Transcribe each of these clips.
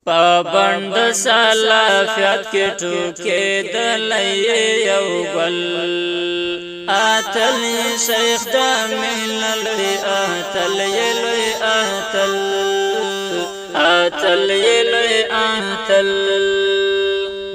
پابند سلافیات کی ټوکې دلې یو ګل اتل شیخ د ملل اتل یلوی اتل اتل یلوی اتل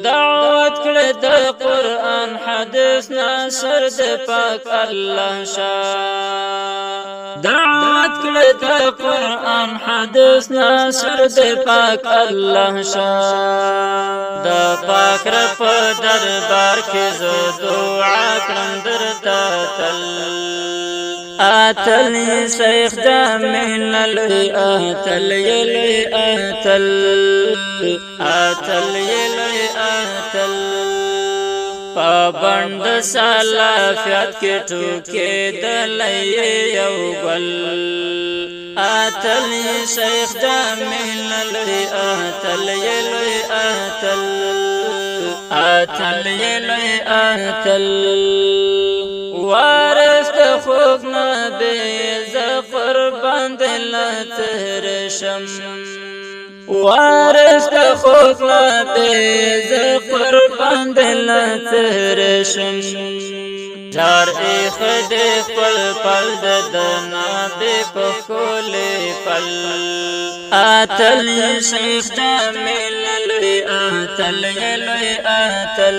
دعوت کړه د قرآن حدیث ناصر د پاک الله شاه دعوت کړه د قرآن حدیث ناصر د پاک الله شاه د پاک رب دربار کې زه دعا کړم درته تل اتل شیخ د ملل اتل یلوی اتل اتل یلوی اتل پابند سلافیات کی ټوکې دلې یو ګل اتل شیخ د ملل اتل یلوی اتل اتل یلوی اتل وارث د خوږ نبی زه قربان دل ترشم وارث د خوږ نبی زه قربان دل ترشم جار ایخد خپل پل د نبی په ښکلي پل اتل شیخ د ملل اتل یلوی اتل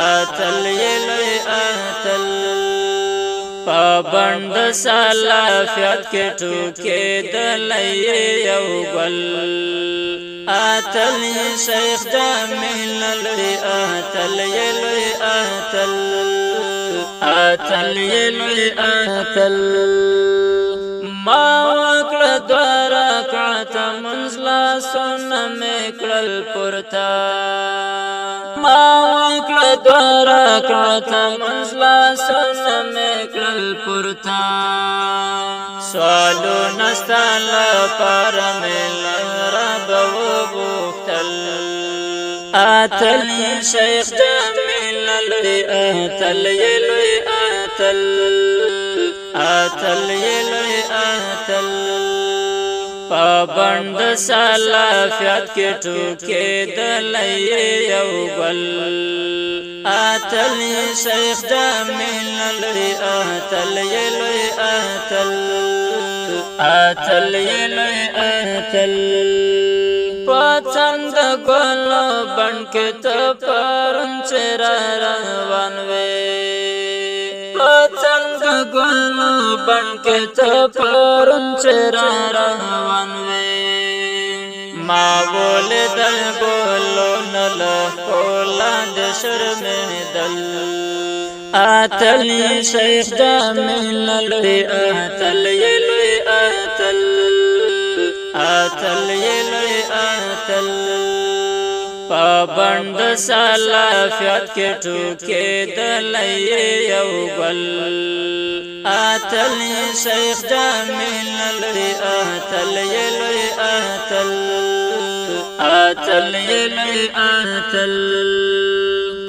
اتل یلوی اتل پابند سلافیات کی ټوکې دلې یو ګل اتل شیخ د ملل اتل یلوی اتل اتل یلوی اتل ما وکړه دوه رکعته منځ لاسونه مې کړل پورته ما وکړه دوه رکعته منځ لاسونه مې کړل پورته سوالونه ستا لپاره مې له ربه وغوښتل اتل شیخ د ملل اتل یلوی اتل اتل یلوی اتل پابند سلافیات کی ټوکې دلې یو ګل اتل شیخ د ملل اتل یلوی اتل اتل یلوی اتل پڅند ګلو بڼ کې ته پرون چې را روان وې پڅند ګلو بڼ کې ته پرون چې را روان وې ما ولیدل ګلو نه له ښکلا د شرمېدل اتل شیخ د ملل اتل یلوی اتل اتل یلوی اتل پابند سلافیات کی ټوکې دلې یو ګل اتل شیخ د ملل اتل یلوی اتل اتل یلوی اتل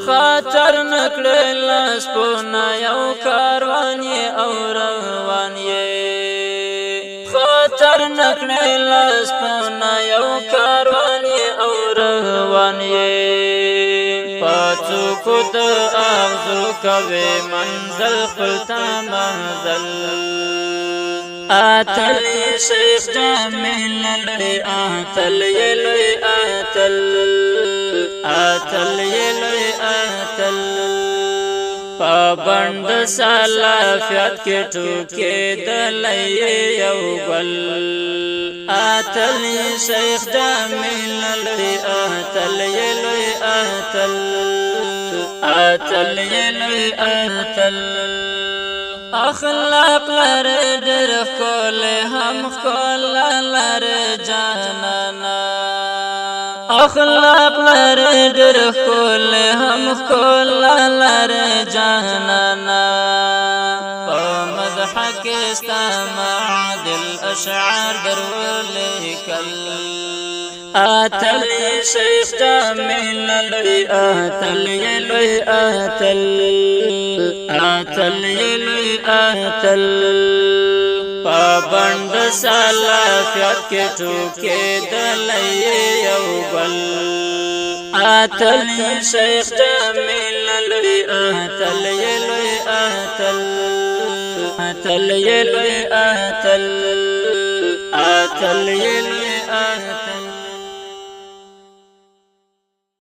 خاطر نکړه لاس پونه یو کاروان یې او روان یې خاطر نکړه لاس پونه یو کاروان یې او روان یې پڅوکو د اغزو کوي منزل خپل ته منزل اتل شیخ د ملل اتل یلوی اتل اتل یلوی اتل پابند سلافیات کی ټوکې دلې یو ګل اتل شیخ د ملل اتل یلوی اتل اتل یلوی اتل اخلاق لري ډېر ښکلی هم ښکلا لري جانانا اخلاق لري ډېر ښکلی هم ښکلا لري جانانا په مدح کې ستا معادل اشعار درولیکل اتل شیخ د ملل اتل یلوی اتل اتل یلوی اتل پابند سلافیت کې ټوکې دلی یو بل اتل شیخ جمیل لوی اتل لوی اتل اتل لوی اتل اتل لوی اتل